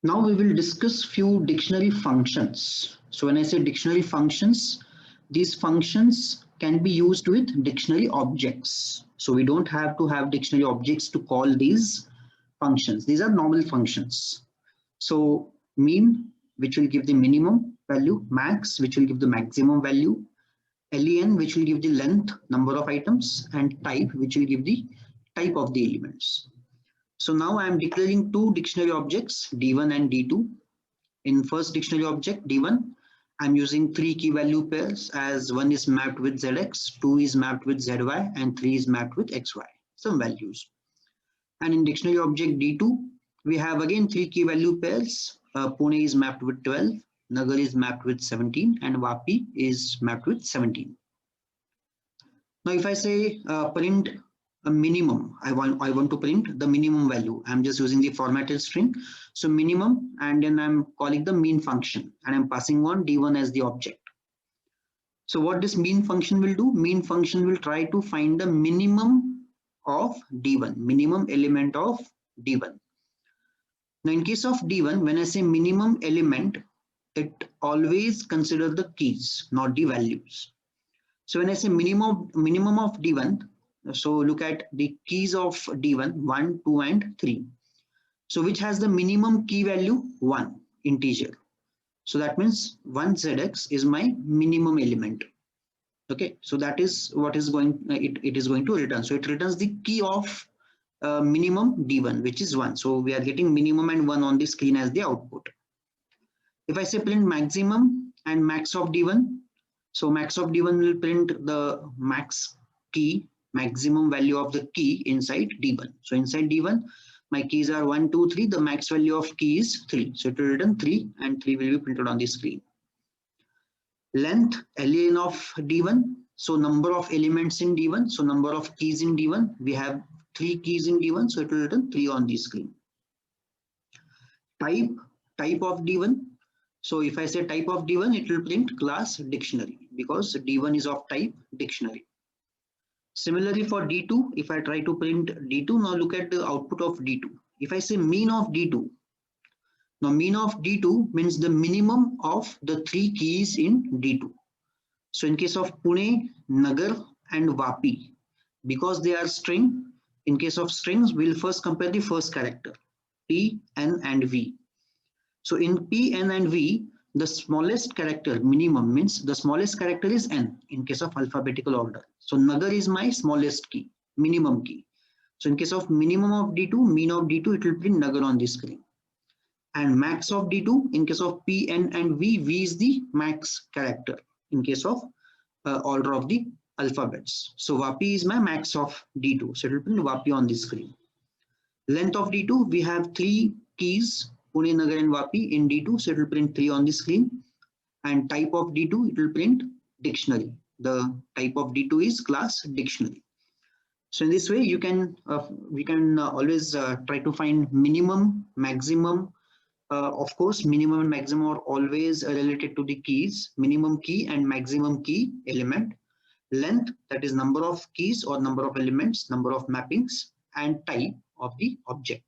Now we will discuss few dictionary functions. So when I say dictionary functions, these functions can be used with dictionary objects. So we don't have to have dictionary objects to call these functions. These are normal functions. So mean, which will give the minimum value, max, which will give the maximum value, len, which will give the length, number of items, and type, which will give the type of the elements. So now I am declaring two dictionary objects, D1 and D2. In first dictionary object, D1, I'm using three key value pairs, as one is mapped with ZX, two is mapped with ZY, and three is mapped with XY, some values. And in dictionary object D2, we have again three key value pairs. Pune is mapped with 12, Nagar is mapped with 17, and Vapi is mapped with 17. Now if I say print a minimum, I want to print the minimum value. I'm just using the formatted string. So minimum, and then I'm calling the mean function, and I'm passing on D1 as the object. So what this mean function will do, mean function will try to find the minimum of D1, minimum element of D1. Now in case of D1, when I say minimum element, it always consider the keys, not the values. So when I say minimum of D1, so look at the keys of D1, 1, 2, and 3. So which has the minimum key value? 1, integer. So that means 1ZX is my minimum element. Okay, so that is what is going, it is going to return. So it returns the key of minimum D1, which is 1. So we are getting minimum and 1 on the screen as the output. If I say print maximum and max of D1, so max of D1 will print the max key, maximum value of the key inside D1. So inside D1, my keys are 1, 2, 3. The max value of key is 3. So it will return 3, and 3 will be printed on the screen. Length, len of D1. So number of elements in D1. So number of keys in D1. We have 3 keys in D1. So it will return 3 on the screen. Type of D1. So if I say type of D1, it will print class dictionary, because D1 is of type dictionary. Similarly for D2, if I try to print D2, now look at the output of D2. If I say mean of D2, now mean of D2 means the minimum of the 3 keys in D2. So in case of Pune, Nagar, and Vapi, because they are string, in case of strings, we'll first compare the first character, P, N, and V. So in P, N, and V, the smallest character, minimum, means the smallest character is N in case of alphabetical order. So Nagar is my smallest key, minimum key. So in case of minimum of D2, mean of D2, it will print Nagar on the screen. And max of D2, in case of P, N, and V, V is the max character in case of order of the alphabets. So Vapi is my max of D2. So it will print Vapi on the screen. Length of D2, we have 3 keys, Pune, Nagar, and Vapi in D2, so it will print 3 on the screen. And type of D2, it will print dictionary. The type of D2 is class dictionary. So in this way, you can we can always try to find minimum, maximum. Of course, minimum and maximum are always related to the keys, minimum key and maximum key element. Length, that is number of keys or number of elements, number of mappings, and type of the object.